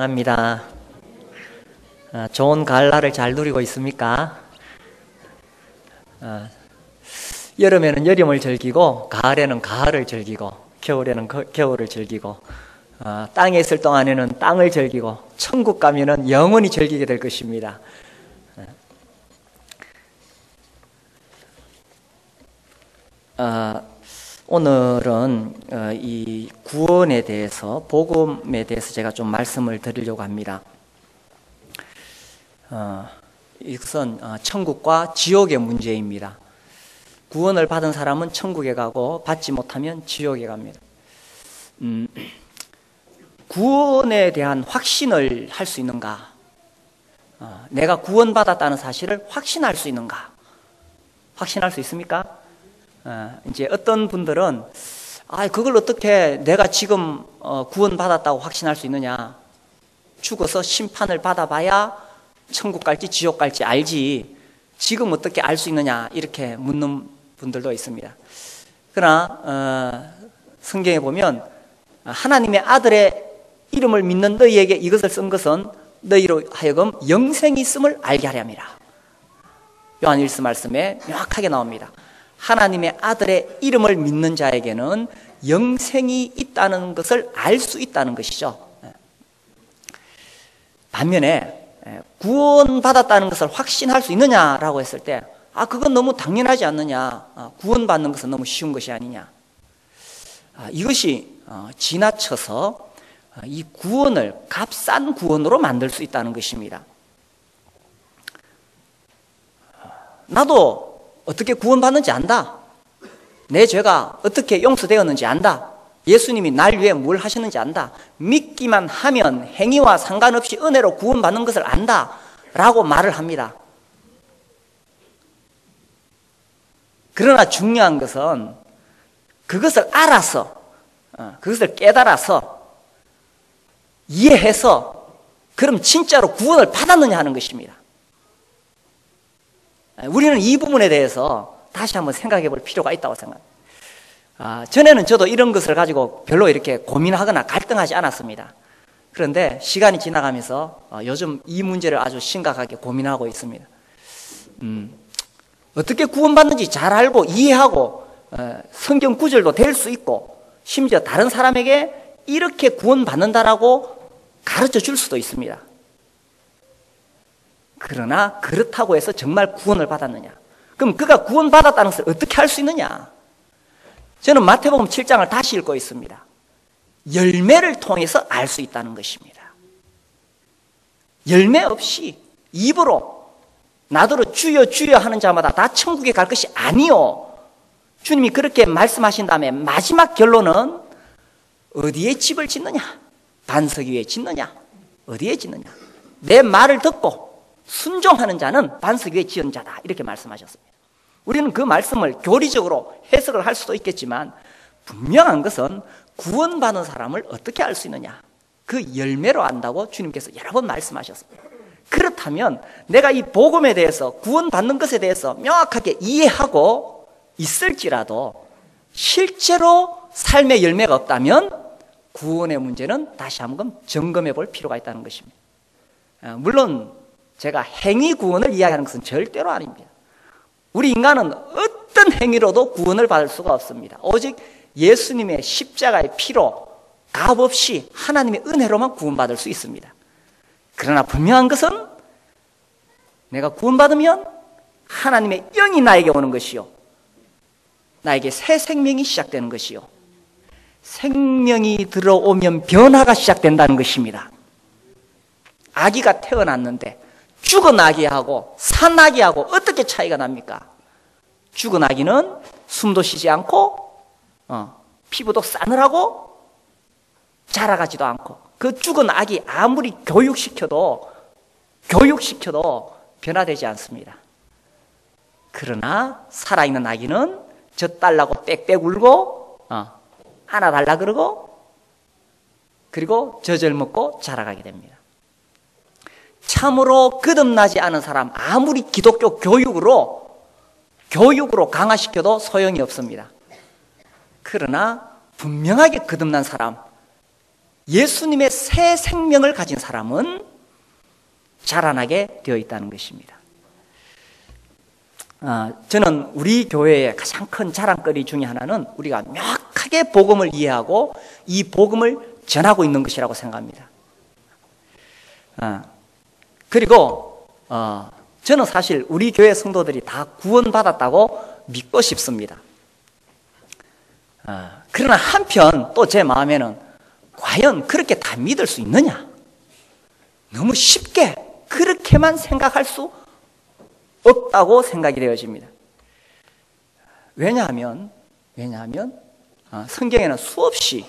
사랑합니다. 좋은 가을날을 잘 누리고 있습니까? 여름에는 여름을 즐기고, 가을에는 가을을 즐기고, 겨울에는 겨울을 즐기고, 땅에 있을 동안에는 땅을 즐기고, 천국 가면은 영원히 즐기게 될 것입니다. 오늘은 이 구원에 대해서, 복음에 대해서 제가 좀 말씀을 드리려고 합니다. 이것은 천국과 지옥의 문제입니다. 구원을 받은 사람은 천국에 가고 받지 못하면 지옥에 갑니다. 구원에 대한 확신을 할 수 있는가? 내가 구원받았다는 사실을 확신할 수 있는가? 확신할 수 있습니까? 이제 어떤 분들은 그걸 어떻게 내가 지금 구원받았다고 확신할 수 있느냐? 죽어서 심판을 받아봐야 천국 갈지 지옥 갈지 알지 지금 어떻게 알 수 있느냐? 이렇게 묻는 분들도 있습니다. 그러나 성경에 보면 하나님의 아들의 이름을 믿는 너희에게 이것을 쓴 것은 너희로 하여금 영생이 있음을 알게 하려 함이라. 요한 1서 말씀에 명확하게 나옵니다. 하나님의 아들의 이름을 믿는 자에게는 영생이 있다는 것을 알 수 있다는 것이죠. 반면에 구원받았다는 것을 확신할 수 있느냐라고 했을 때 그건 너무 당연하지 않느냐, 구원받는 것은 너무 쉬운 것이 아니냐. 이것이 지나쳐서 이 구원을 값싼 구원으로 만들 수 있다는 것입니다. 나도 어떻게 구원받는지 안다. 내 죄가 어떻게 용서되었는지 안다. 예수님이 날 위해 뭘 하셨는지 안다. 믿기만 하면 행위와 상관없이 은혜로 구원받는 것을 안다 라고 말을 합니다. 그러나 중요한 것은 그것을 알아서, 그것을 깨달아서 이해해서 그럼 진짜로 구원을 받았느냐 하는 것입니다. 우리는 이 부분에 대해서 다시 한번 생각해 볼 필요가 있다고 생각합니다. 전에는 저도 이런 것을 가지고 별로 이렇게 고민하거나 갈등하지 않았습니다. 그런데 시간이 지나가면서 요즘 이 문제를 아주 심각하게 고민하고 있습니다. 어떻게 구원받는지 잘 알고 이해하고 성경 구절도 될 수 있고 심지어 다른 사람에게 이렇게 구원받는다라고 가르쳐 줄 수도 있습니다. 그러나 그렇다고 해서 정말 구원을 받았느냐? 그럼 그가 구원받았다는 것을 어떻게 할 수 있느냐? 저는 마태복음 7장을 다시 읽고 있습니다. 열매를 통해서 알 수 있다는 것입니다. 열매 없이 입으로 나더러 주여 주여 하는 자마다 다 천국에 갈 것이 아니요. 주님이 그렇게 말씀하신 다음에 마지막 결론은 어디에 집을 짓느냐? 반석 위에 짓느냐? 어디에 짓느냐? 내 말을 듣고 순종하는 자는 반석 위에 지은 자다. 이렇게 말씀하셨습니다. 우리는 그 말씀을 교리적으로 해석을 할 수도 있겠지만 분명한 것은 구원받은 사람을 어떻게 알 수 있느냐? 그 열매로 안다고 주님께서 여러 번 말씀하셨습니다. 그렇다면 내가 이 복음에 대해서 구원받는 것에 대해서 명확하게 이해하고 있을지라도 실제로 삶의 열매가 없다면 구원의 문제는 다시 한번 점검해 볼 필요가 있다는 것입니다. 물론 제가 행위 구원을 이야기하는 것은 절대로 아닙니다. 우리 인간은 어떤 행위로도 구원을 받을 수가 없습니다. 오직 예수님의 십자가의 피로 값없이 하나님의 은혜로만 구원받을 수 있습니다. 그러나 분명한 것은 내가 구원받으면 하나님의 영이 나에게 오는 것이요, 나에게 새 생명이 시작되는 것이요, 생명이 들어오면 변화가 시작된다는 것입니다. 아기가 태어났는데 죽은 아기하고 산 아기하고 어떻게 차이가 납니까? 죽은 아기는 숨도 쉬지 않고 피부도 싸늘하고 자라가지도 않고 그 죽은 아기 아무리 교육시켜도 변화되지 않습니다. 그러나 살아있는 아기는 젖달라고 빽빽 울고 안아달라 그러고 그리고 젖을 먹고 자라가게 됩니다. 참으로 거듭나지 않은 사람 아무리 기독교 교육으로 강화시켜도 소용이 없습니다. 그러나 분명하게 거듭난 사람, 예수님의 새 생명을 가진 사람은 자라나게 되어 있다는 것입니다. 저는 우리 교회의 가장 큰 자랑거리 중에 하나는 우리가 명확하게 복음을 이해하고 이 복음을 전하고 있는 것이라고 생각합니다. 그리고 저는 사실 우리 교회 성도들이 다 구원받았다고 믿고 싶습니다. 그러나 한편 또 제 마음에는 과연 그렇게 다 믿을 수 있느냐? 너무 쉽게 그렇게만 생각할 수 없다고 생각이 되어집니다. 왜냐하면 성경에는 수없이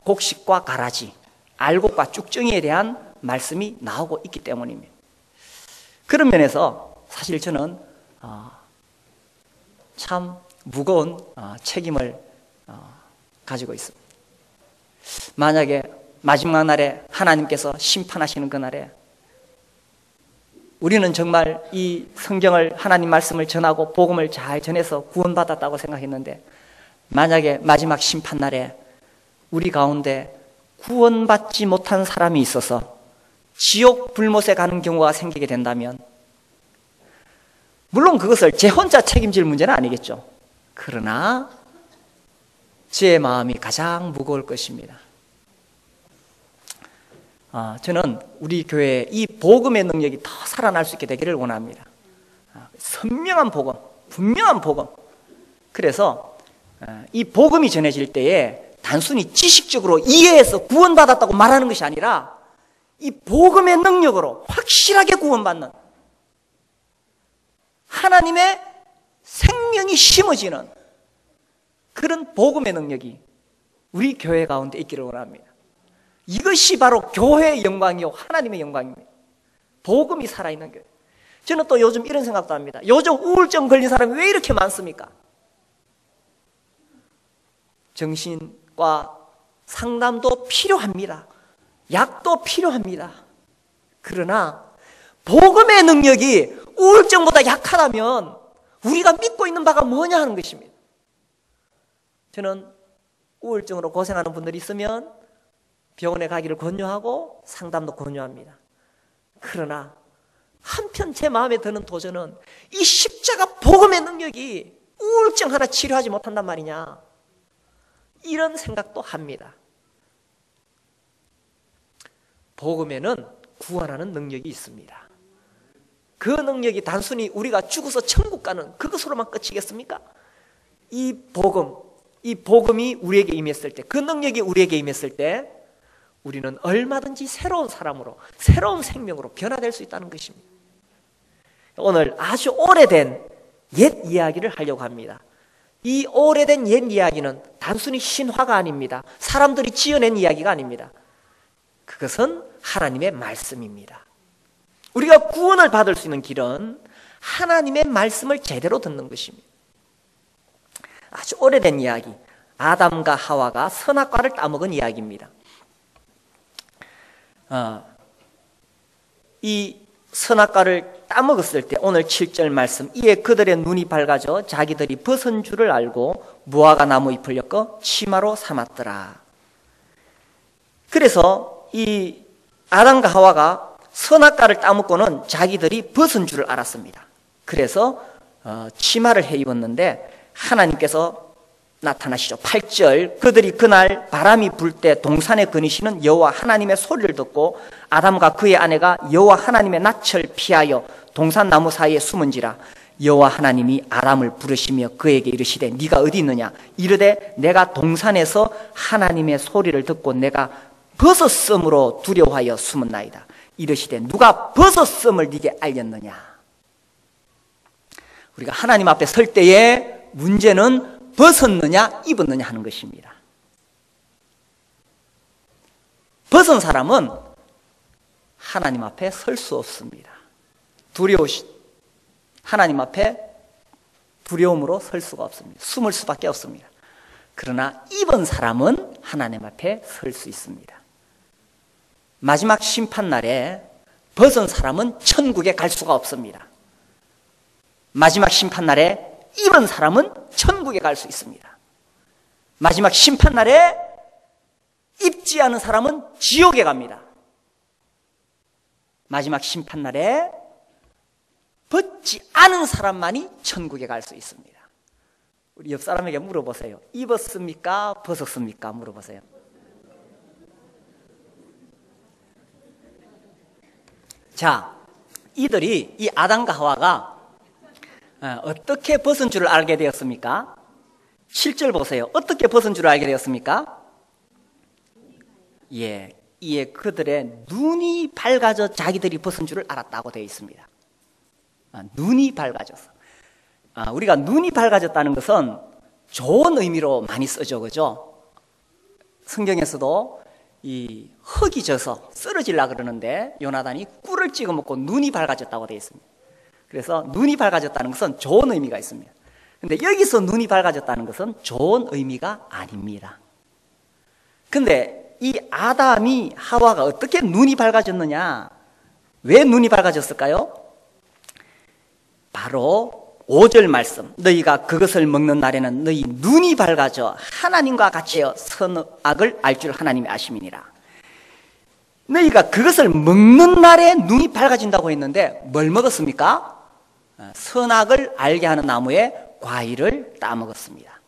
곡식과 가라지, 알곡과 쭉정이에 대한 말씀이 나오고 있기 때문입니다. 그런 면에서 사실 저는 참 무거운 책임을 가지고 있습니다. 만약에 마지막 날에 하나님께서 심판하시는 그날에 우리는 정말 이 성경을, 하나님 말씀을 전하고 복음을 잘 전해서 구원받았다고 생각했는데, 만약에 마지막 심판날에 우리 가운데 구원받지 못한 사람이 있어서 지옥 불못에 가는 경우가 생기게 된다면, 물론 그것을 제 혼자 책임질 문제는 아니겠죠. 그러나 제 마음이 가장 무거울 것입니다. 저는 우리 교회에 이 복음의 능력이 더 살아날 수 있게 되기를 원합니다. 선명한 복음, 분명한 복음. 그래서 이 복음이 전해질 때에 단순히 지식적으로 이해해서 구원받았다고 말하는 것이 아니라 이 복음의 능력으로 확실하게 구원받는, 하나님의 생명이 심어지는 그런 복음의 능력이 우리 교회 가운데 있기를 원합니다. 이것이 바로 교회의 영광이요 하나님의 영광입니다. 복음이 살아있는 교회. 저는 또 요즘 이런 생각도 합니다. 요즘 우울증 걸린 사람이 왜 이렇게 많습니까? 정신과 상담도 필요합니다. 약도 필요합니다. 그러나 복음의 능력이 우울증보다 약하다면 우리가 믿고 있는 바가 뭐냐 하는 것입니다. 저는 우울증으로 고생하는 분들이 있으면 병원에 가기를 권유하고 상담도 권유합니다. 그러나 한편 제 마음에 드는 도전은 이 십자가 복음의 능력이 우울증 하나 치료하지 못한단 말이냐, 이런 생각도 합니다. 복음에는 구원하는 능력이 있습니다. 그 능력이 단순히 우리가 죽어서 천국 가는 그것으로만 끝이겠습니까? 이 복음이 우리에게 임했을 때, 그 능력이 우리에게 임했을 때 우리는 얼마든지 새로운 사람으로, 새로운 생명으로 변화될 수 있다는 것입니다. 오늘 아주 오래된 옛 이야기를 하려고 합니다. 이 오래된 옛 이야기는 단순히 신화가 아닙니다. 사람들이 지어낸 이야기가 아닙니다. 그것은 하나님의 말씀입니다. 우리가 구원을 받을 수 있는 길은 하나님의 말씀을 제대로 듣는 것입니다. 아주 오래된 이야기, 아담과 하와가 선악과를 따먹은 이야기입니다. 이 선악과를 따먹었을 때 오늘 7절 말씀, 이에 그들의 눈이 밝아져 자기들이 벗은 줄을 알고 무화과 나무 잎을 엮어 치마로 삼았더라. 그래서 이 아담과 하와가 선악과를 따먹고는 자기들이 벗은 줄을 알았습니다. 그래서 치마를 해 입었는데 하나님께서 나타나시죠. 8절, 그들이 그날 바람이 불 때 동산에 거니시는 여호와 하나님의 소리를 듣고 아담과 그의 아내가 여호와 하나님의 낯을 피하여 동산 나무 사이에 숨은지라. 여호와 하나님이 아담을 부르시며 그에게 이르시되 네가 어디 있느냐. 이르되 내가 동산에서 하나님의 소리를 듣고 내가 벗었음으로 두려워하여 숨었나이다. 이르시되 누가 벗었음을 네게 알렸느냐. 우리가 하나님 앞에 설 때의 문제는 벗었느냐 입었느냐 하는 것입니다. 벗은 사람은 하나님 앞에 설 수 없습니다. 하나님 앞에 두려움으로 설 수가 없습니다. 숨을 수밖에 없습니다. 그러나 입은 사람은 하나님 앞에 설 수 있습니다. 마지막 심판날에 벗은 사람은 천국에 갈 수가 없습니다. 마지막 심판날에 입은 사람은 천국에 갈 수 있습니다. 마지막 심판날에 입지 않은 사람은 지옥에 갑니다. 마지막 심판날에 벗지 않은 사람만이 천국에 갈 수 있습니다. 우리 옆 사람에게 물어보세요. 입었습니까? 벗었습니까? 물어보세요. 자, 이들이, 이 아담과 하와가 어떻게 벗은 줄을 알게 되었습니까? 7절 보세요. 어떻게 벗은 줄을 알게 되었습니까? 예, 이에 그들의 눈이 밝아져 자기들이 벗은 줄을 알았다고 되어 있습니다. 눈이 밝아져서. 우리가 눈이 밝아졌다는 것은 좋은 의미로 많이 쓰죠, 그죠? 성경에서도 이 흙이 져서 쓰러질라 그러는데 요나단이 꿀을 찍어 먹고 눈이 밝아졌다고 되어 있습니다. 그래서 눈이 밝아졌다는 것은 좋은 의미가 있습니다. 근데 여기서 눈이 밝아졌다는 것은 좋은 의미가 아닙니다. 근데 이 아담이 하와가 어떻게 눈이 밝아졌느냐? 왜 눈이 밝아졌을까요? 바로 5절 말씀, 너희가 그것을 먹는 날에는 너희 눈이 밝아져 하나님과 같이여 선악을 알 줄 하나님이 아심이니라. 너희가 그것을 먹는 날에 눈이 밝아진다고 했는데 뭘 먹었습니까? 선악을 알게 하는 나무의 과일을 따먹었습니다.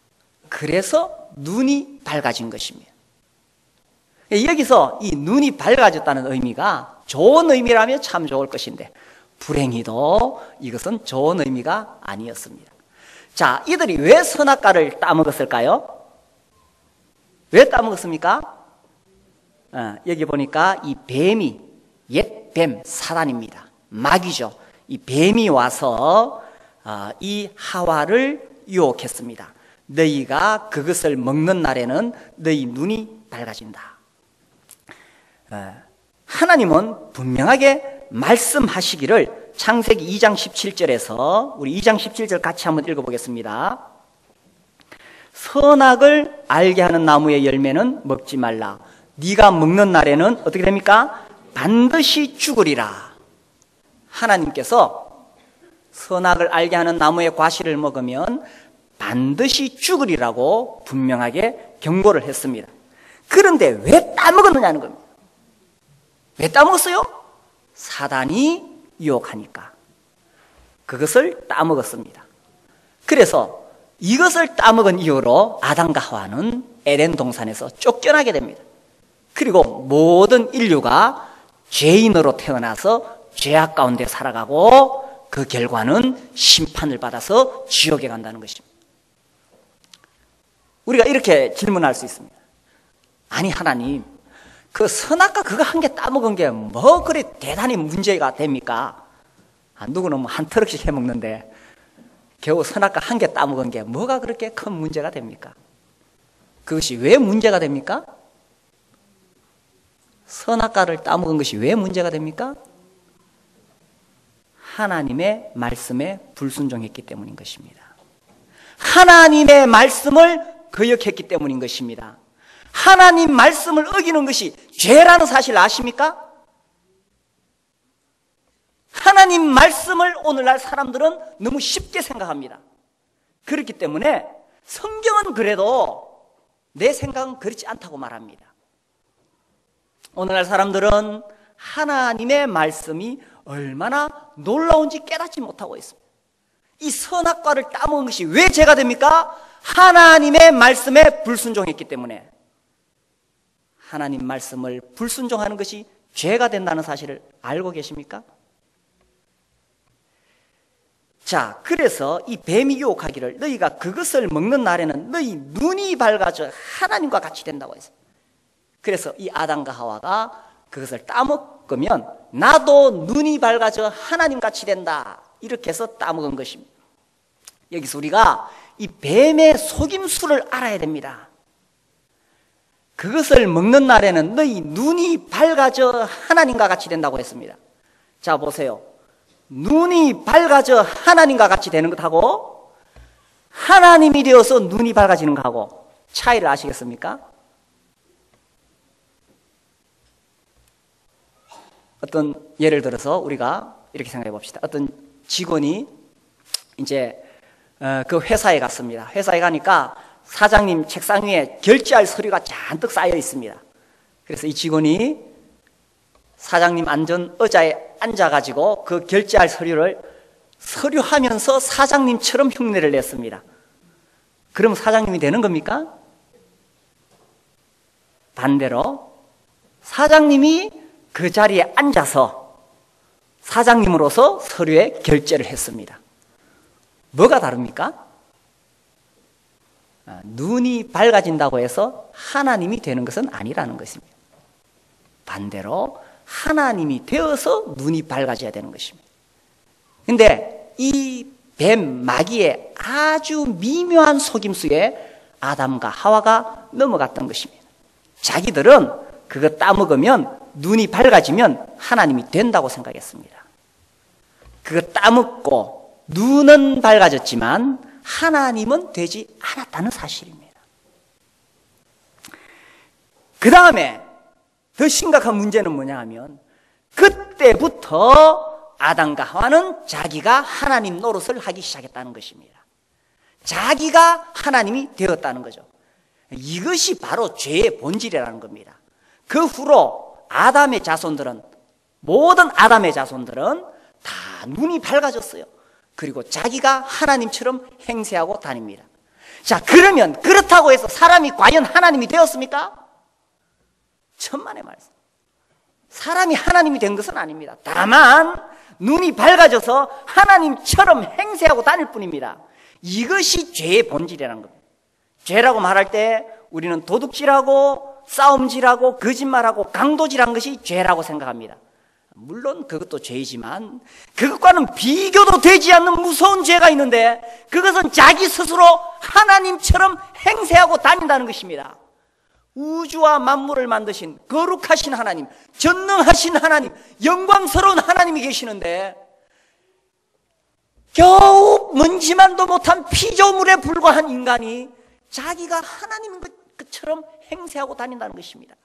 그래서 눈이 밝아진 것입니다. 여기서 이 눈이 밝아졌다는 의미가 좋은 의미라면 참 좋을 것인데 불행히도 이것은 좋은 의미가 아니었습니다. 자, 이들이 왜 선악과를 따먹었을까요? 왜 따먹었습니까? 여기 보니까 이 뱀이, 옛 뱀, 사단입니다. 마귀죠. 이 뱀이 와서 이 하와를 유혹했습니다. 너희가 그것을 먹는 날에는 너희 눈이 밝아진다. 하나님은 분명하게 말씀하시기를 창세기 2장 17절에서 우리 2장 17절 같이 한번 읽어보겠습니다. 선악을 알게 하는 나무의 열매는 먹지 말라. 네가 먹는 날에는 어떻게 됩니까? 반드시 죽으리라. 하나님께서 선악을 알게 하는 나무의 과실을 먹으면 반드시 죽으리라고 분명하게 경고를 했습니다. 그런데 왜 따먹었느냐는 겁니다. 왜 따먹었어요? 사단이 유혹하니까 그것을 따먹었습니다. 그래서 이것을 따먹은 이후로 아담과 하와는 에덴 동산에서 쫓겨나게 됩니다. 그리고 모든 인류가 죄인으로 태어나서 죄악 가운데 살아가고 그 결과는 심판을 받아서 지옥에 간다는 것입니다. 우리가 이렇게 질문할 수 있습니다. 아니 하나님, 그 선악과 그거 한 개 따먹은 게 뭐 그리 대단히 문제가 됩니까? 누구는 뭐 한 트럭씩 해먹는데 겨우 선악과 한 개 따먹은 게 뭐가 그렇게 큰 문제가 됩니까? 그것이 왜 문제가 됩니까? 선악과를 따먹은 것이 왜 문제가 됩니까? 하나님의 말씀에 불순종했기 때문인 것입니다. 하나님의 말씀을 거역했기 때문인 것입니다. 하나님 말씀을 어기는 것이 죄라는 사실 아십니까? 하나님 말씀을 오늘날 사람들은 너무 쉽게 생각합니다. 그렇기 때문에 성경은 그래도 내 생각은 그렇지 않다고 말합니다. 오늘날 사람들은 하나님의 말씀이 얼마나 놀라운지 깨닫지 못하고 있습니다. 이 선악과를 따먹은 것이 왜 죄가 됩니까? 하나님의 말씀에 불순종했기 때문에. 하나님 말씀을 불순종하는 것이 죄가 된다는 사실을 알고 계십니까? 자, 그래서 이 뱀이 유혹하기를 너희가 그것을 먹는 날에는 너희 눈이 밝아져 하나님과 같이 된다고 했어요. 그래서 이 아담과 하와가 그것을 따먹으면 나도 눈이 밝아져 하나님 같이 된다, 이렇게 해서 따먹은 것입니다. 여기서 우리가 이 뱀의 속임수를 알아야 됩니다. 그것을 먹는 날에는 너희 눈이 밝아져 하나님과 같이 된다고 했습니다. 자, 보세요. 눈이 밝아져 하나님과 같이 되는 것하고 하나님이 되어서 눈이 밝아지는 것하고 차이를 아시겠습니까? 어떤 예를 들어서 우리가 이렇게 생각해 봅시다. 어떤 직원이 이제 그 회사에 갔습니다. 회사에 가니까 사장님 책상 위에 결제할 서류가 잔뜩 쌓여 있습니다. 그래서 이 직원이 사장님 앉은 의자에 앉아가지고 그 결제할 서류를 서류하면서 사장님처럼 흉내를 냈습니다. 그럼 사장님이 되는 겁니까? 반대로 사장님이 그 자리에 앉아서 사장님으로서 서류에 결제를 했습니다. 뭐가 다릅니까? 눈이 밝아진다고 해서 하나님이 되는 것은 아니라는 것입니다. 반대로 하나님이 되어서 눈이 밝아져야 되는 것입니다. 근데 이 뱀 마귀의 아주 미묘한 속임수에 아담과 하와가 넘어갔던 것입니다. 자기들은 그거 따먹으면 눈이 밝아지면 하나님이 된다고 생각했습니다. 그거 따먹고 눈은 밝아졌지만 하나님은 되지 않았다는 사실입니다. 그 다음에 더 심각한 문제는 뭐냐 하면 그때부터 아담과 하와는 자기가 하나님 노릇을 하기 시작했다는 것입니다. 자기가 하나님이 되었다는 거죠. 이것이 바로 죄의 본질이라는 겁니다. 그 후로 아담의 자손들은, 모든 아담의 자손들은 다 눈이 밝아졌어요. 그리고 자기가 하나님처럼 행세하고 다닙니다. 자, 그러면 그렇다고 해서 사람이 과연 하나님이 되었습니까? 천만의 말씀. 사람이 하나님이 된 것은 아닙니다. 다만 눈이 밝아져서 하나님처럼 행세하고 다닐 뿐입니다. 이것이 죄의 본질이라는 겁니다. 죄라고 말할 때 우리는 도둑질하고 싸움질하고 거짓말하고 강도질한 것이 죄라고 생각합니다. 물론 그것도 죄이지만 그것과는 비교도 되지 않는 무서운 죄가 있는데 그것은 자기 스스로 하나님처럼 행세하고 다닌다는 것입니다. 우주와 만물을 만드신 거룩하신 하나님, 전능하신 하나님, 영광스러운 하나님이 계시는데 겨우 먼지만도 못한 피조물에 불과한 인간이 자기가 하나님인 것처럼 행세하고 다닌다는 것입니다.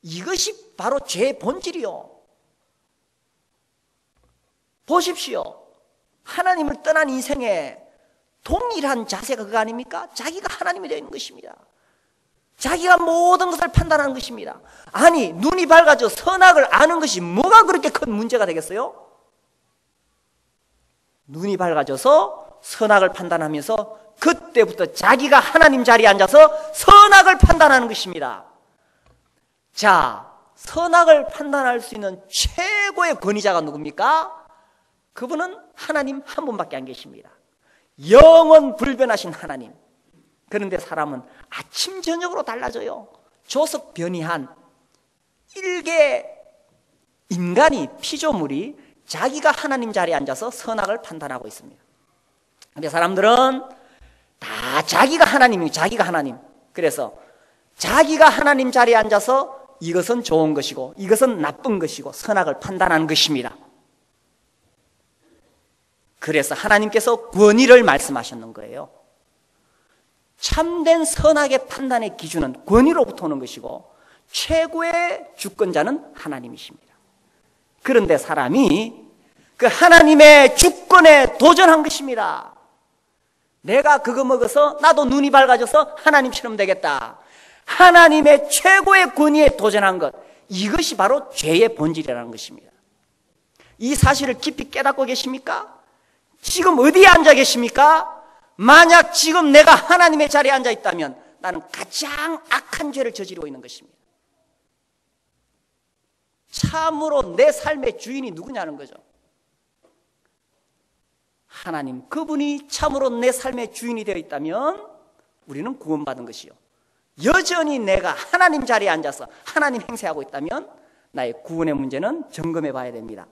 이것이 바로 죄의 본질이요. 보십시오. 하나님을 떠난 인생에 동일한 자세가 그거 아닙니까? 자기가 하나님이 되어 있는 것입니다. 자기가 모든 것을 판단하는 것입니다. 아니, 눈이 밝아져 선악을 아는 것이 뭐가 그렇게 큰 문제가 되겠어요? 눈이 밝아져서 선악을 판단하면서 그때부터 자기가 하나님 자리에 앉아서 선악을 판단하는 것입니다. 자, 선악을 판단할 수 있는 최고의 권위자가 누굽니까? 그분은 하나님 한 분밖에 안 계십니다. 영원 불변하신 하나님. 그런데 사람은 아침 저녁으로 달라져요. 조석 변이한 일개 인간이, 피조물이 자기가 하나님 자리에 앉아서 선악을 판단하고 있습니다. 근데 사람들은 다 자기가 하나님이에요. 자기가 하나님. 그래서 자기가 하나님 자리에 앉아서 이것은 좋은 것이고 이것은 나쁜 것이고 선악을 판단하는 것입니다. 그래서 하나님께서 권위를 말씀하셨는 거예요. 참된 선악의 판단의 기준은 권위로부터 오는 것이고 최고의 주권자는 하나님이십니다. 그런데 사람이 그 하나님의 주권에 도전한 것입니다. 내가 그거 먹어서 나도 눈이 밝아져서 하나님처럼 되겠다. 하나님의 최고의 권위에 도전한 것, 이것이 바로 죄의 본질이라는 것입니다. 이 사실을 깊이 깨닫고 계십니까? 지금 어디에 앉아 계십니까? 만약 지금 내가 하나님의 자리에 앉아 있다면 나는 가장 악한 죄를 저지르고 있는 것입니다. 참으로 내 삶의 주인이 누구냐는 거죠. 하나님, 그분이 참으로 내 삶의 주인이 되어 있다면 우리는 구원받은 것이요. 여전히 내가 하나님 자리에 앉아서 하나님 행세하고 있다면 나의 구원의 문제는 점검해 봐야 됩니다.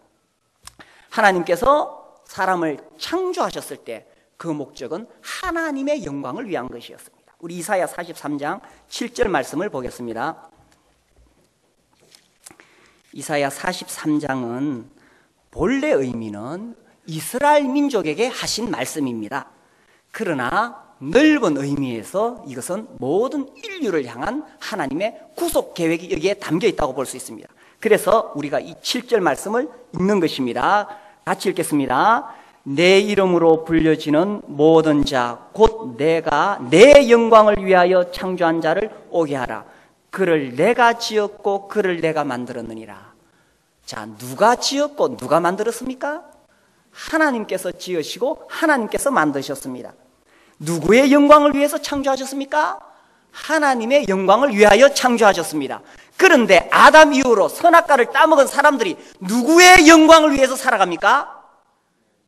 하나님께서 사람을 창조하셨을 때 그 목적은 하나님의 영광을 위한 것이었습니다. 우리 이사야 43장 7절 말씀을 보겠습니다. 이사야 43장은 본래 의미는 이스라엘 민족에게 하신 말씀입니다. 그러나 넓은 의미에서 이것은 모든 인류를 향한 하나님의 구속 계획이 여기에 담겨 있다고 볼 수 있습니다. 그래서 우리가 이 7절 말씀을 읽는 것입니다. 같이 읽겠습니다. 내 이름으로 불려지는 모든 자 곧 내가 내 영광을 위하여 창조한 자를 오게 하라. 그를 내가 지었고 그를 내가 만들었느니라. 자, 누가 지었고 누가 만들었습니까? 하나님께서 지으시고 하나님께서 만드셨습니다. 누구의 영광을 위해서 창조하셨습니까? 하나님의 영광을 위하여 창조하셨습니다. 그런데 아담 이후로 선악과를 따먹은 사람들이 누구의 영광을 위해서 살아갑니까?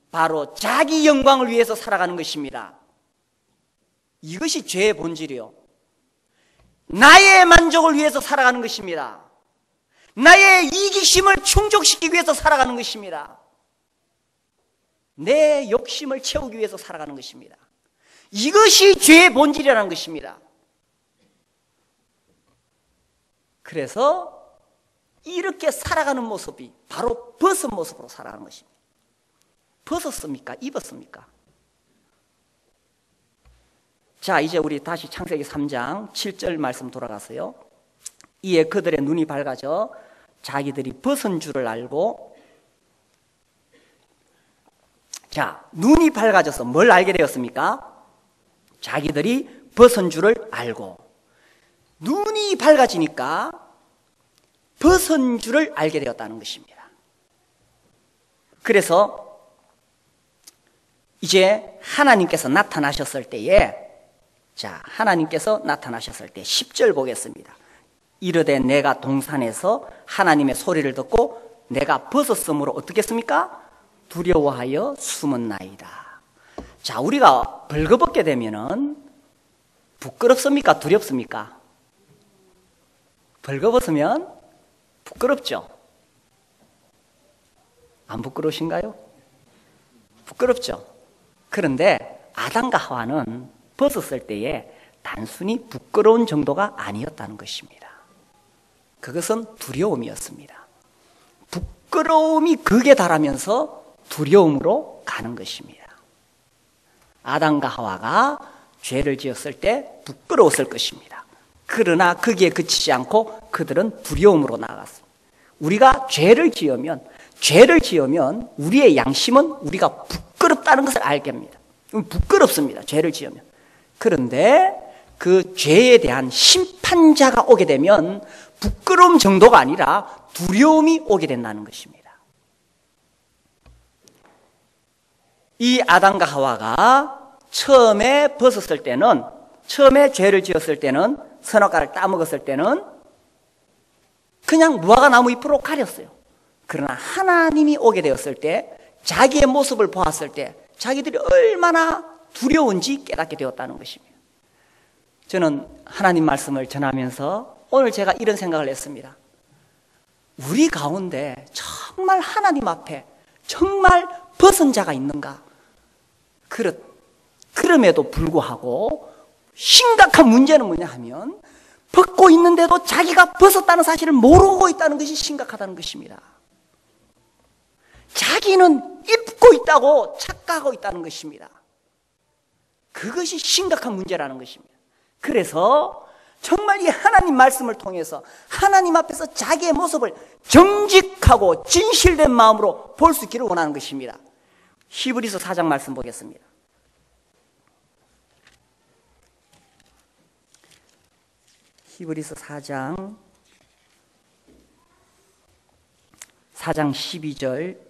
바로 자기 영광을 위해서 살아가는 것입니다. 이것이 죄의 본질이요. 나의 만족을 위해서 살아가는 것입니다. 나의 이기심을 충족시키기 위해서 살아가는 것입니다. 내 욕심을 채우기 위해서 살아가는 것입니다. 이것이 죄의 본질이라는 것입니다. 그래서 이렇게 살아가는 모습이 바로 벗은 모습으로 살아가는 것입니다. 벗었습니까? 입었습니까? 자, 이제 우리 다시 창세기 3장 7절 말씀 돌아가서요. 이에 그들의 눈이 밝아져 자기들이 벗은 줄을 알고, 자, 눈이 밝아져서 뭘 알게 되었습니까? 자기들이 벗은 줄을 알고. 눈이 밝아지니까 벗은 줄을 알게 되었다는 것입니다. 그래서 이제 하나님께서 나타나셨을 때에, 자, 하나님께서 나타나셨을 때 10절 보겠습니다. 이르되 내가 동산에서 하나님의 소리를 듣고 내가 벗었으므로 어떻게 했습니까? 두려워하여 숨었나이다. 자, 우리가 벌거벗게 되면은 부끄럽습니까? 두렵습니까? 벌거벗으면 부끄럽죠? 안 부끄러우신가요? 부끄럽죠? 그런데 아담과 하와는 벗었을 때에 단순히 부끄러운 정도가 아니었다는 것입니다. 그것은 두려움이었습니다. 부끄러움이 극에 달하면서 두려움으로 가는 것입니다. 아담과 하와가 죄를 지었을 때 부끄러웠을 것입니다. 그러나 거기에 그치지 않고 그들은 두려움으로 나아갔습니다. 우리가 죄를 지으면 우리의 양심은 우리가 부끄럽다는 것을 알게 합니다. 부끄럽습니다. 죄를 지으면. 그런데 그 죄에 대한 심판자가 오게 되면 부끄러움 정도가 아니라 두려움이 오게 된다는 것입니다. 이 아담과 하와가 처음에 벗었을 때는, 처음에 죄를 지었을 때는, 선악과를 따먹었을 때는 그냥 무화과 나무 잎으로 가렸어요. 그러나 하나님이 오게 되었을 때, 자기의 모습을 보았을 때 자기들이 얼마나 두려운지 깨닫게 되었다는 것입니다. 저는 하나님 말씀을 전하면서 오늘 제가 이런 생각을 했습니다. 우리 가운데 정말 하나님 앞에 정말 벗은 자가 있는가? 그럼에도 불구하고 심각한 문제는 뭐냐 하면 벗고 있는데도 자기가 벗었다는 사실을 모르고 있다는 것이 심각하다는 것입니다. 자기는 입고 있다고 착각하고 있다는 것입니다. 그것이 심각한 문제라는 것입니다. 그래서 정말 이 하나님 말씀을 통해서 하나님 앞에서 자기의 모습을 정직하고 진실된 마음으로 볼 수 있기를 원하는 것입니다. 히브리서 4장 말씀 보겠습니다. 히브리서 4장 12절.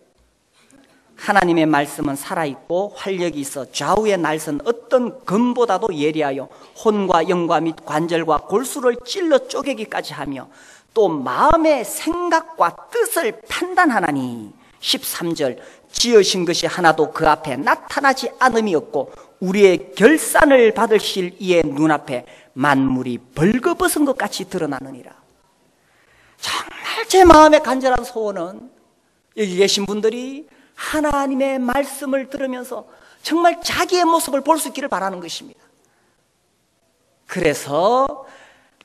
하나님의 말씀은 살아있고 활력이 있어 좌우의 날선 어떤 검보다도 예리하여 혼과 영과 및 관절과 골수를 찔러 쪼개기까지 하며 또 마음의 생각과 뜻을 판단하나니. 13절. 지으신 것이 하나도 그 앞에 나타나지 않음이 없고 우리의 결산을 받으실 이의 눈앞에 만물이 벌거벗은 것 같이 드러나느니라. 정말 제 마음의 간절한 소원은 여기 계신 분들이 하나님의 말씀을 들으면서 정말 자기의 모습을 볼 수 있기를 바라는 것입니다. 그래서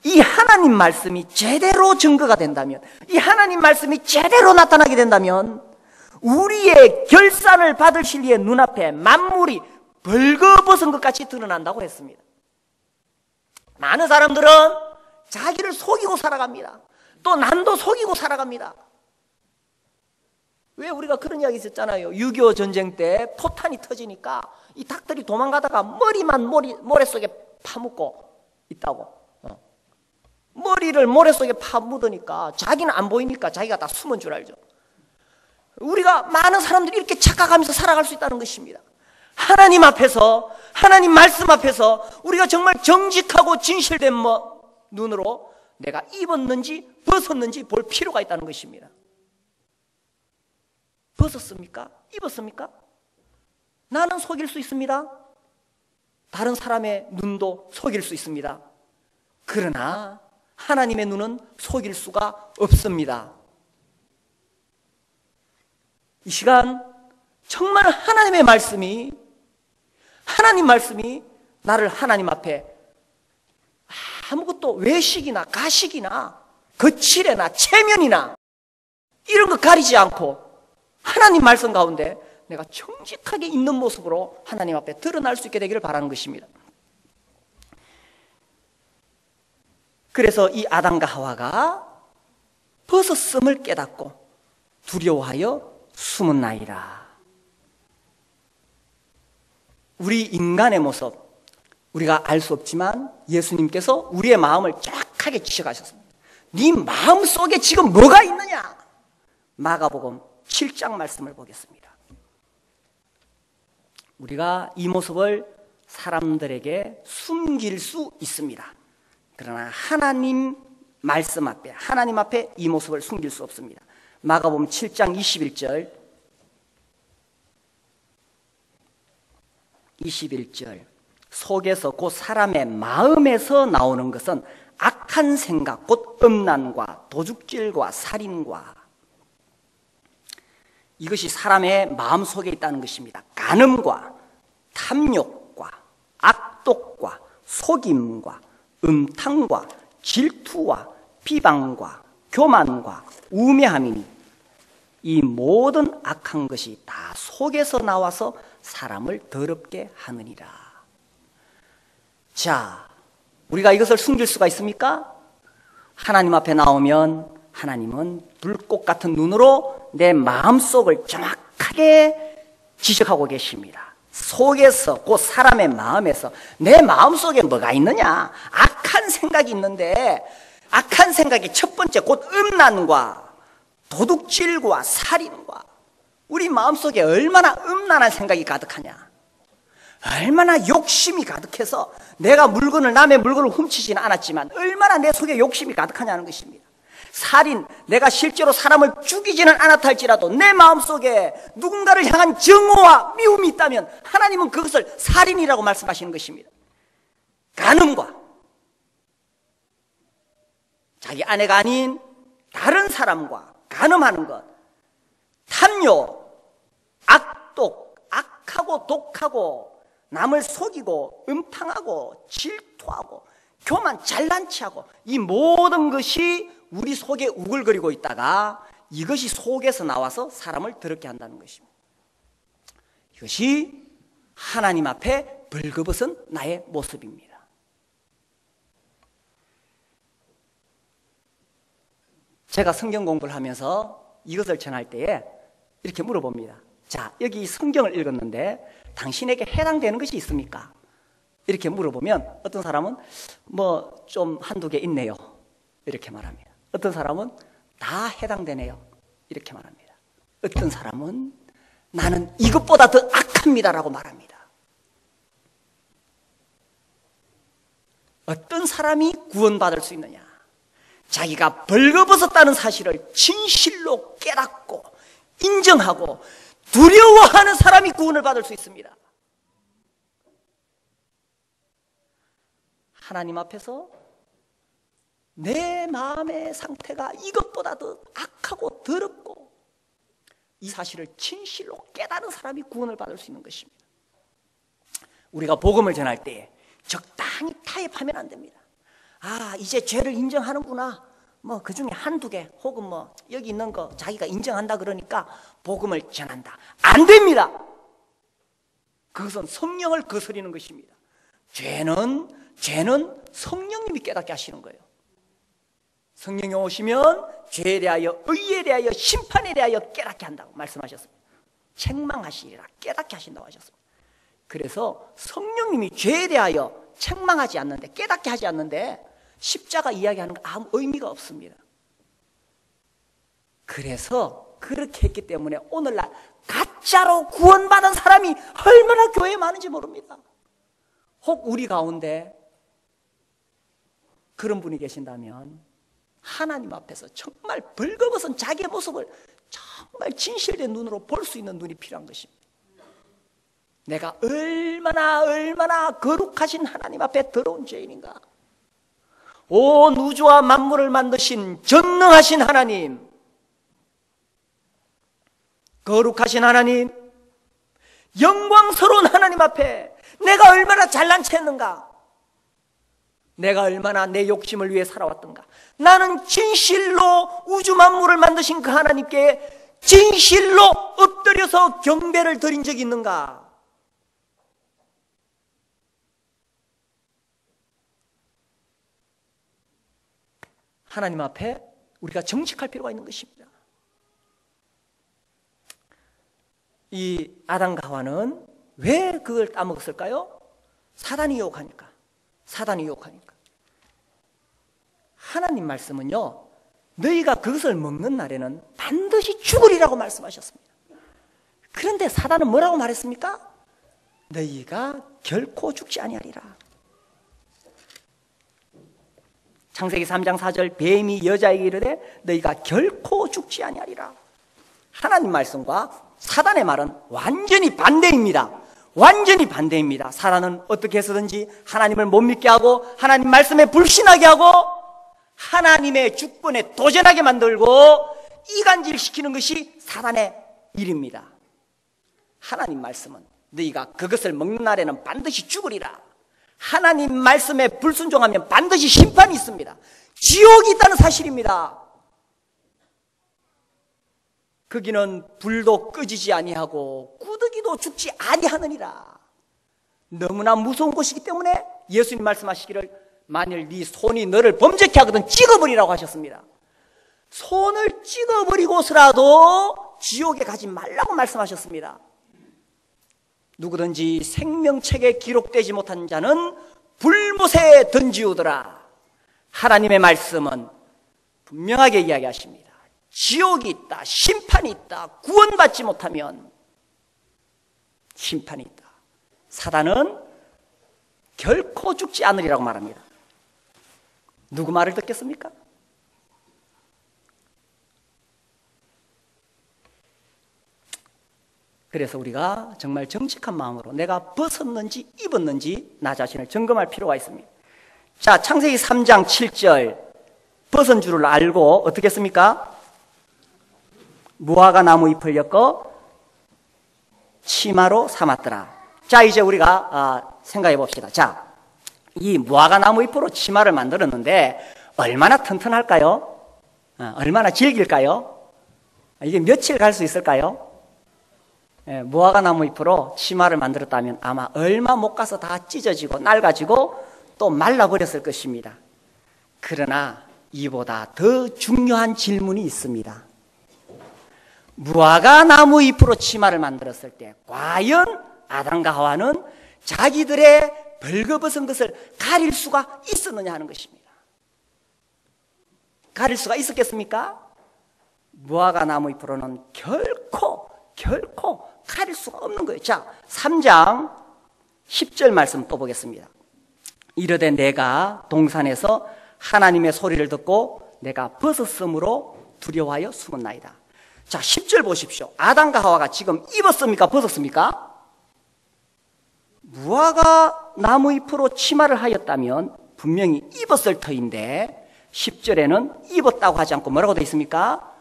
이 하나님 말씀이 제대로 증거가 된다면, 이 하나님 말씀이 제대로 나타나게 된다면 우리의 결산을 받으실 이의 눈앞에 만물이 벌거벗은 것 같이 드러난다고 했습니다. 많은 사람들은 자기를 속이고 살아갑니다. 또 남도 속이고 살아갑니다. 왜 우리가 그런 이야기 있었잖아요. 6.25 전쟁 때 포탄이 터지니까 이 닭들이 도망가다가 머리만 모래 속에 파묻고 있다고. 머리를 모래 속에 파묻으니까 자기는 안 보이니까 자기가 다 숨은 줄 알죠. 우리가 많은 사람들이 이렇게 착각하면서 살아갈 수 있다는 것입니다. 하나님 앞에서, 하나님 말씀 앞에서 우리가 정말 정직하고 진실된 눈으로 내가 입었는지 벗었는지 볼 필요가 있다는 것입니다. 벗었습니까? 입었습니까? 나는 속일 수 있습니다. 다른 사람의 눈도 속일 수 있습니다. 그러나 하나님의 눈은 속일 수가 없습니다. 이 시간 정말 하나님 말씀이 나를 하나님 앞에 아무것도 외식이나 가식이나 거칠애나 체면이나 이런 거 가리지 않고 하나님 말씀 가운데 내가 정직하게 있는 모습으로 하나님 앞에 드러날 수 있게 되기를 바라는 것입니다. 그래서 이 아담과 하와가 벗었음을 깨닫고 두려워하여 숨었나이다. 우리 인간의 모습 우리가 알 수 없지만 예수님께서 우리의 마음을 정확하게 지적하셨습니다. 네 마음속에 지금 뭐가 있느냐? 마가복음 7장 말씀을 보겠습니다. 우리가 이 모습을 사람들에게 숨길 수 있습니다. 그러나 하나님 말씀 앞에, 하나님 앞에 이 모습을 숨길 수 없습니다. 마가복음 7장 21절 속에서 곧 사람의 마음에서 나오는 것은 악한 생각 곧 음란과 도둑질과 살인과 이것이 사람의 마음속에 있다는 것입니다. 간음과 탐욕과 악독과 속임과 음탕과 질투와 비방과 교만과 우매함이니 이 모든 악한 것이 다 속에서 나와서 사람을 더럽게 하느니라. 자, 우리가 이것을 숨길 수가 있습니까? 하나님 앞에 나오면 하나님은 불꽃 같은 눈으로 내 마음속을 정확하게 지적하고 계십니다. 속에서 곧 사람의 마음에서 내 마음속에 뭐가 있느냐? 악한 생각이 있는데 악한 생각이 첫 번째 곧 음란과 도둑질과 살인과 우리 마음속에 얼마나 음란한 생각이 가득하냐? 얼마나 욕심이 가득해서 내가 남의 물건을 훔치지는 않았지만 얼마나 내 속에 욕심이 가득하냐는 것입니다. 살인, 내가 실제로 사람을 죽이지는 않았다 할지라도 내 마음속에 누군가를 향한 정오와 미움이 있다면 하나님은 그것을 살인이라고 말씀하시는 것입니다. 간음과 자기 아내가 아닌 다른 사람과 간음하는 것, 탐욕, 악독, 악하고 독하고 남을 속이고 음탕하고 질투하고 교만, 잘난 체하고 이 모든 것이 우리 속에 우글거리고 있다가 이것이 속에서 나와서 사람을 더럽게 한다는 것입니다. 이것이 하나님 앞에 벌거벗은 나의 모습입니다. 제가 성경 공부를 하면서 이것을 전할 때에 이렇게 물어봅니다. 자, 여기 성경을 읽었는데 당신에게 해당되는 것이 있습니까? 이렇게 물어보면 어떤 사람은 뭐 좀 한두 개 있네요. 이렇게 말합니다. 어떤 사람은 다 해당되네요. 이렇게 말합니다. 어떤 사람은 나는 이것보다 더 악합니다라고 말합니다. 어떤 사람이 구원받을 수 있느냐? 자기가 벌거벗었다는 사실을 진실로 깨닫고 인정하고 두려워하는 사람이 구원을 받을 수 있습니다. 하나님 앞에서 내 마음의 상태가 이것보다 더 악하고 더럽고 이 사실을 진실로 깨달은 사람이 구원을 받을 수 있는 것입니다. 우리가 복음을 전할 때 적당히 타협하면 안 됩니다. 아, 이제 죄를 인정하는구나. 뭐 그 중에 한두 개 혹은 뭐 여기 있는 거 자기가 인정한다 그러니까 복음을 전한다. 안 됩니다. 그것은 성령을 거스리는 것입니다. 죄는 성령님이 깨닫게 하시는 거예요. 성령이 오시면 죄에 대하여 의에 대하여 심판에 대하여 깨닫게 한다고 말씀하셨습니다. 책망하시리라 깨닫게 하신다고 하셨습니다. 그래서 성령님이 죄에 대하여 책망하지 않는데 깨닫게 하지 않는데 십자가 이야기하는 거 아무 의미가 없습니다. 그래서 그렇게 했기 때문에 오늘날 가짜로 구원받은 사람이 얼마나 교회에 많은지 모릅니다. 혹 우리 가운데 그런 분이 계신다면 하나님 앞에서 정말 벌거벗은 자기의 모습을 정말 진실된 눈으로 볼 수 있는 눈이 필요한 것입니다. 내가 얼마나 거룩하신 하나님 앞에 더러운 죄인인가. 온 우주와 만물을 만드신 전능하신 하나님, 거룩하신 하나님, 영광스러운 하나님 앞에 내가 얼마나 잘난 체 했는가. 내가 얼마나 내 욕심을 위해 살아왔던가. 나는 진실로 우주 만물을 만드신 그 하나님께 진실로 엎드려서 경배를 드린 적이 있는가. 하나님 앞에 우리가 정직할 필요가 있는 것입니다. 이 아담과 하와는 왜 그걸 따먹었을까요? 사단이 유혹하니까. 사단이 유혹하니까. 하나님 말씀은요, 너희가 그것을 먹는 날에는 반드시 죽으리라고 말씀하셨습니다. 그런데 사단은 뭐라고 말했습니까? 너희가 결코 죽지 아니하리라. 창세기 3장 4절, 뱀이 여자에게 이르되 너희가 결코 죽지 아니하리라. 하나님 말씀과 사단의 말은 완전히 반대입니다. 완전히 반대입니다. 사단은 어떻게 해서든지 하나님을 못 믿게 하고 하나님 말씀에 불신하게 하고 하나님의 주권에 도전하게 만들고 이간질시키는 것이 사단의 일입니다. 하나님 말씀은 너희가 그것을 먹는 날에는 반드시 죽으리라. 하나님 말씀에 불순종하면 반드시 심판이 있습니다. 지옥이 있다는 사실입니다. 거기는 불도 꺼지지 아니하고 구더기도 죽지 아니하느니라. 너무나 무서운 곳이기 때문에 예수님 말씀하시기를 만일 네 손이 너를 범죄케 하거든 찍어버리라고 하셨습니다. 손을 찍어버리고서라도 지옥에 가지 말라고 말씀하셨습니다. 누구든지 생명책에 기록되지 못한 자는 불못에 던지우더라. 하나님의 말씀은 분명하게 이야기하십니다. 지옥이 있다, 심판이 있다, 구원받지 못하면 심판이 있다. 사단은 결코 죽지 않으리라고 말합니다. 누구 말을 듣겠습니까? 그래서 우리가 정말 정직한 마음으로 내가 벗었는지 입었는지 나 자신을 점검할 필요가 있습니다. 자, 창세기 3장 7절 벗은 줄을 알고 어떻게 했습니까? 무화과 나무 잎을 엮어 치마로 삼았더라. 자, 이제 우리가 생각해 봅시다. 자, 이 무화과 나무 잎으로 치마를 만들었는데 얼마나 튼튼할까요? 얼마나 질길까요? 이게 며칠 갈 수 있을까요? 무화과 나무 잎으로 치마를 만들었다면 아마 얼마 못 가서 다 찢어지고 낡아지고 또 말라버렸을 것입니다. 그러나 이보다 더 중요한 질문이 있습니다. 무화과 나무 잎으로 치마를 만들었을 때 과연 아담과 하와는 자기들의 벌거벗은 것을 가릴 수가 있었느냐 하는 것입니다. 가릴 수가 있었겠습니까? 무화과 나무 잎으로는 결코 가릴 수가 없는 거예요. 자, 3장 10절 말씀 또 보겠습니다. 이르되 내가 동산에서 하나님의 소리를 듣고 내가 벗었으므로 두려워하여 숨었나이다. 자, 10절 보십시오. 아담과 하와가 지금 입었습니까? 벗었습니까? 무화과 나무 잎으로 치마를 하였다면 분명히 입었을 터인데 10절에는 입었다고 하지 않고 뭐라고 되어 있습니까?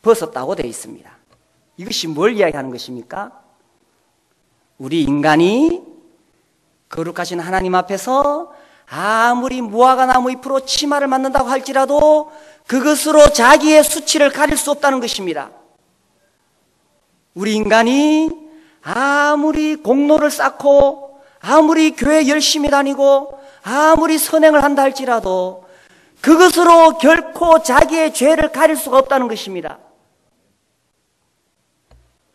벗었다고 되어 있습니다. 이것이 뭘 이야기하는 것입니까? 우리 인간이 거룩하신 하나님 앞에서 아무리 무화과 나무 잎으로 치마를 만든다고 할지라도 그것으로 자기의 수치를 가릴 수 없다는 것입니다. 우리 인간이 아무리 공로를 쌓고 아무리 교회 열심히 다니고 아무리 선행을 한다 할지라도 그것으로 결코 자기의 죄를 가릴 수가 없다는 것입니다.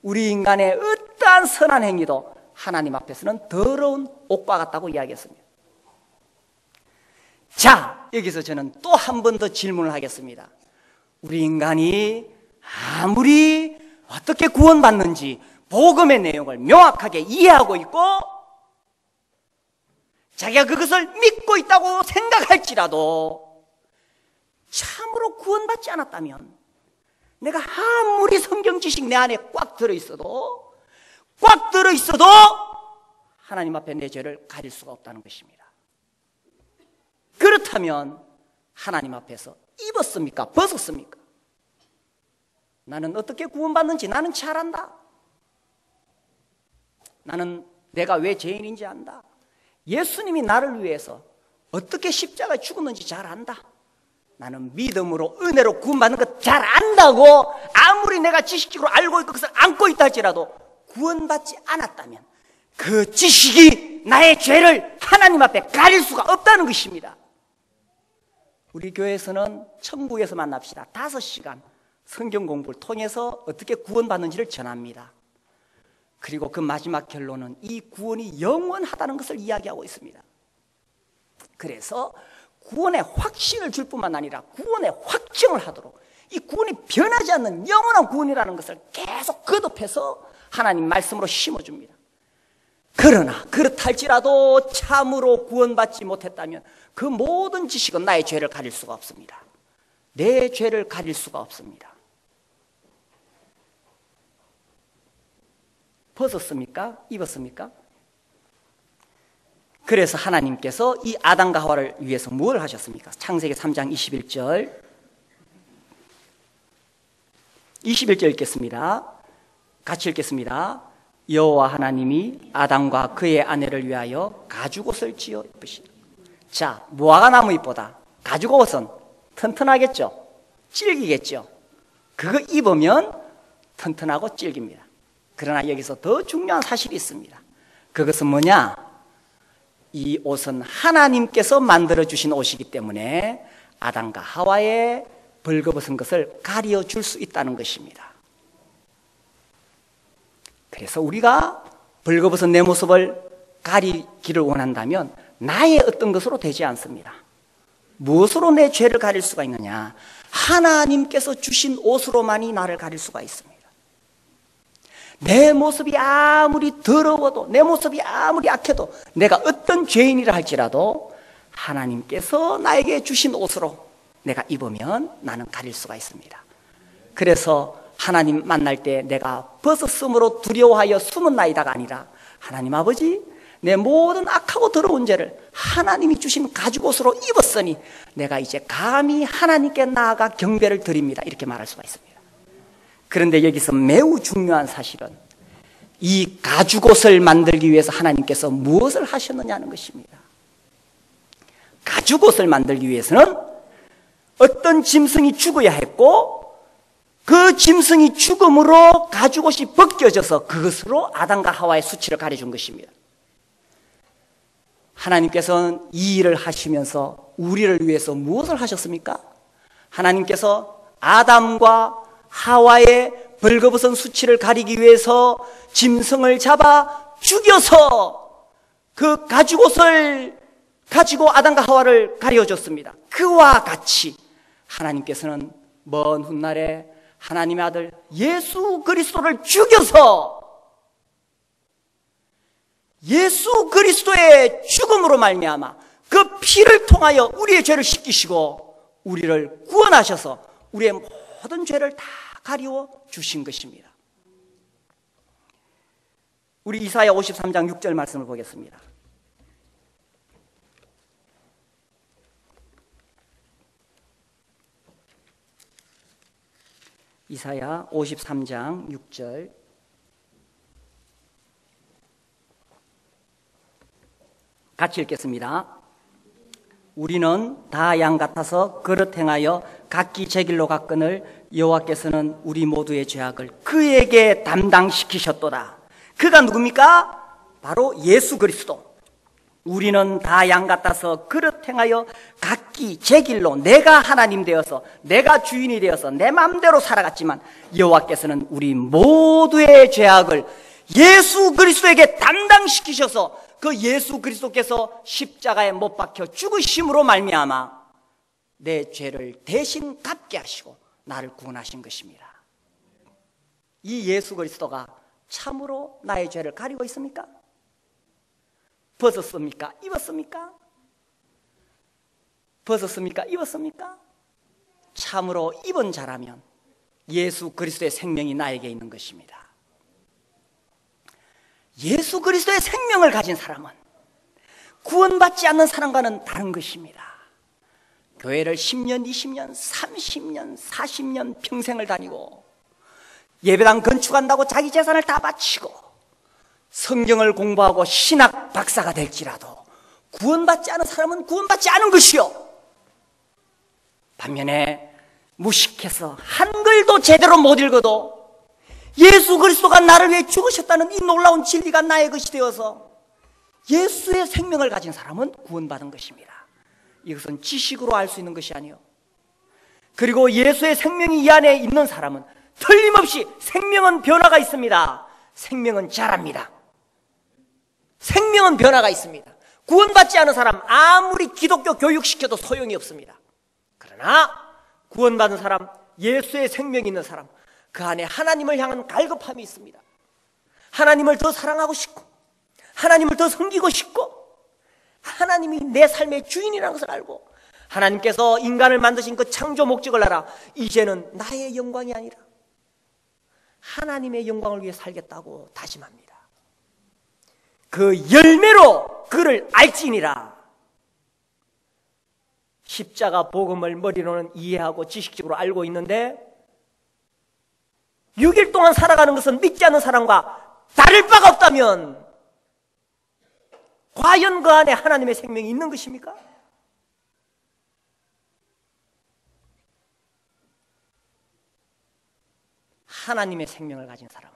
우리 인간의 어떠한 선한 행위도 하나님 앞에서는 더러운 옷과 같다고 이야기했습니다. 자, 여기서 저는 또 한 번 더 질문을 하겠습니다. 우리 인간이 아무리 어떻게 구원받는지 복음의 내용을 명확하게 이해하고 있고 자기가 그것을 믿고 있다고 생각할지라도 참으로 구원받지 않았다면 내가 아무리 성경 지식 내 안에 꽉 들어있어도 하나님 앞에 내 죄를 가릴 수가 없다는 것입니다. 그렇다면 하나님 앞에서 입었습니까? 벗었습니까? 나는 어떻게 구원받는지 나는 잘 안다. 나는 내가 왜 죄인인지 안다. 예수님이 나를 위해서 어떻게 십자가에 죽었는지 잘 안다. 나는 믿음으로 은혜로 구원받는 것 잘 안다고 아무리 내가 지식적으로 알고 있고 그것을 안고 있다 할지라도 구원받지 않았다면 그 지식이 나의 죄를 하나님 앞에 가릴 수가 없다는 것입니다. 우리 교회에서는 천국에서 만납시다 5시간 성경 공부를 통해서 어떻게 구원받는지를 전합니다. 그리고 그 마지막 결론은 이 구원이 영원하다는 것을 이야기하고 있습니다. 그래서 구원의 확신을 줄 뿐만 아니라 구원의 확정을 하도록 이 구원이 변하지 않는 영원한 구원이라는 것을 계속 거듭해서 하나님 말씀으로 심어줍니다. 그러나 그렇다 할지라도 참으로 구원받지 못했다면 그 모든 지식은 나의 죄를 가릴 수가 없습니다. 내 죄를 가릴 수가 없습니다. 벗었습니까? 입었습니까? 그래서 하나님께서 이 아담과 하와를 위해서 뭘 하셨습니까? 창세기 3장 21절 읽겠습니다. 같이 읽겠습니다. 여호와 하나님이 아담과 그의 아내를 위하여 가죽옷을 지어 입으시라. 자, 무화과 나무 잎보다 가죽옷은 튼튼하겠죠? 질기겠죠? 그거 입으면 튼튼하고 질깁니다. 그러나 여기서 더 중요한 사실이 있습니다. 그것은 뭐냐? 이 옷은 하나님께서 만들어주신 옷이기 때문에 아담과 하와의 벌거벗은 것을 가려줄 수 있다는 것입니다. 그래서 우리가 벌거벗은 내 모습을 가리기를 원한다면 나의 어떤 것으로 되지 않습니다. 무엇으로 내 죄를 가릴 수가 있느냐? 하나님께서 주신 옷으로만이 나를 가릴 수가 있습니다. 내 모습이 아무리 더러워도 내 모습이 아무리 악해도 내가 어떤 죄인이라 할지라도 하나님께서 나에게 주신 옷으로 내가 입으면 나는 가릴 수가 있습니다. 그래서 하나님 만날 때 내가 벗었으므로 두려워하여 숨은 나이다가 아니라 하나님 아버지 내 모든 악하고 더러운 죄를 하나님이 주신 가죽옷으로 입었으니 내가 이제 감히 하나님께 나아가 경배를 드립니다. 이렇게 말할 수가 있습니다. 그런데 여기서 매우 중요한 사실은 이 가죽옷을 만들기 위해서 하나님께서 무엇을 하셨느냐는 것입니다. 가죽옷을 만들기 위해서는 어떤 짐승이 죽어야 했고 그 짐승이 죽음으로 가죽옷이 벗겨져서 그것으로 아담과 하와의 수치를 가려준 것입니다. 하나님께서는 이 일을 하시면서 우리를 위해서 무엇을 하셨습니까? 하나님께서 아담과 하와의 벌거벗은 수치를 가리기 위해서 짐승을 잡아 죽여서 그 가죽옷을 가지고 아담과 하와를 가려줬습니다. 그와 같이 하나님께서는 먼 훗날에 하나님의 아들 예수 그리스도를 죽여서 예수 그리스도의 죽음으로 말미암아 그 피를 통하여 우리의 죄를 씻기시고 우리를 구원하셔서 우리의 모든 죄를 다 가리워 주신 것입니다. 우리 이사야 53장 6절 말씀을 보겠습니다. 이사야 53장 6절 같이 읽겠습니다. 우리는 다 양 같아서 그릇 행하여 각기 제 길로 갔거늘 여호와께서는 우리 모두의 죄악을 그에게 담당시키셨도다. 그가 누굽니까? 바로 예수 그리스도. 우리는 다 양 같아서 그릇 행하여 각기 제 길로 내가 하나님 되어서 내가 주인이 되어서 내 마음대로 살아갔지만 여호와께서는 우리 모두의 죄악을 예수 그리스도에게 담당시키셔서 그 예수 그리스도께서 십자가에 못 박혀 죽으심으로 말미암아 내 죄를 대신 갚게 하시고 나를 구원하신 것입니다. 이 예수 그리스도가 참으로 나의 죄를 가리고 있습니까? 벗었습니까? 입었습니까? 벗었습니까? 입었습니까? 참으로 입은 자라면 예수 그리스도의 생명이 나에게 있는 것입니다. 예수 그리스도의 생명을 가진 사람은 구원받지 않는 사람과는 다른 것입니다. 교회를 10년, 20년, 30년, 40년 평생을 다니고 예배당 건축한다고 자기 재산을 다 바치고 성경을 공부하고 신학 박사가 될지라도 구원받지 않은 사람은 구원받지 않은 것이요, 반면에 무식해서 한글도 제대로 못 읽어도 예수 그리스도가 나를 위해 죽으셨다는 이 놀라운 진리가 나의 것이 되어서 예수의 생명을 가진 사람은 구원받은 것입니다. 이것은 지식으로 알 수 있는 것이 아니요, 그리고 예수의 생명이 이 안에 있는 사람은 틀림없이 생명은 변화가 있습니다. 생명은 자랍니다. 생명은 변화가 있습니다. 구원받지 않은 사람 아무리 기독교 교육시켜도 소용이 없습니다. 그러나 구원받은 사람, 예수의 생명이 있는 사람, 그 안에 하나님을 향한 갈급함이 있습니다. 하나님을 더 사랑하고 싶고 하나님을 더 섬기고 싶고 하나님이 내 삶의 주인이라는 것을 알고 하나님께서 인간을 만드신 그 창조 목적을 알아 이제는 나의 영광이 아니라 하나님의 영광을 위해 살겠다고 다짐합니다. 그 열매로 그를 알지니라. 십자가 복음을 머리로는 이해하고 지식적으로 알고 있는데 6일 동안 살아가는 것은 믿지 않는 사람과 다를 바가 없다면 과연 그 안에 하나님의 생명이 있는 것입니까? 하나님의 생명을 가진 사람은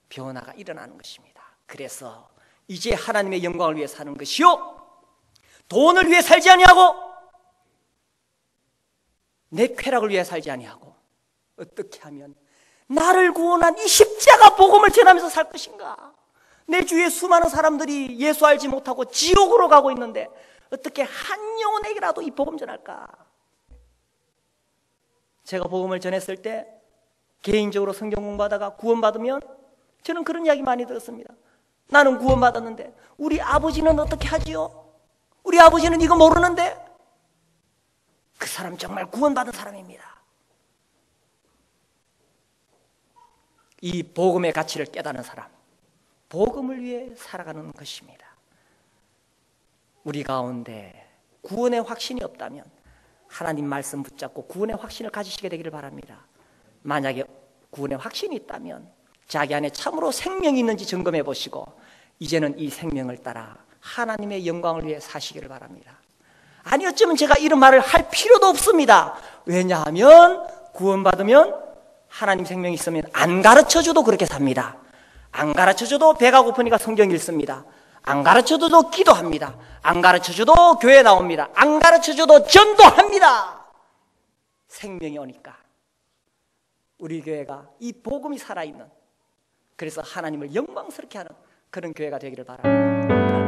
변화가 일어나는 것입니다. 그래서 이제 하나님의 영광을 위해 사는 것이요, 돈을 위해 살지 아니하고 내 쾌락을 위해 살지 아니하고 어떻게 하면 나를 구원한 이 십자가 복음을 전하면서 살 것인가? 내 주위에 수많은 사람들이 예수 알지 못하고 지옥으로 가고 있는데 어떻게 한 영혼에게라도 이 복음 전할까? 제가 복음을 전했을 때 개인적으로 성경 공부하다가 구원받으면 저는 그런 이야기 많이 들었습니다. 나는 구원받았는데 우리 아버지는 어떻게 하지요? 우리 아버지는 이거 모르는데. 그 사람 정말 구원받은 사람입니다. 이 복음의 가치를 깨닫는 사람, 복음을 위해 살아가는 것입니다. 우리 가운데 구원의 확신이 없다면 하나님 말씀 붙잡고 구원의 확신을 가지시게 되기를 바랍니다. 만약에 구원의 확신이 있다면 자기 안에 참으로 생명이 있는지 점검해 보시고 이제는 이 생명을 따라 하나님의 영광을 위해 사시기를 바랍니다. 아니, 어쩌면 제가 이런 말을 할 필요도 없습니다. 왜냐하면 구원받으면 하나님 생명이 있으면 안 가르쳐줘도 그렇게 삽니다. 안 가르쳐줘도 배가 고프니까 성경 읽습니다. 안 가르쳐줘도 기도합니다. 안 가르쳐줘도 교회 나옵니다. 안 가르쳐줘도 전도합니다. 생명이 오니까 우리 교회가 이 복음이 살아있는, 그래서 하나님을 영광스럽게 하는 그런 교회가 되기를 바랍니다.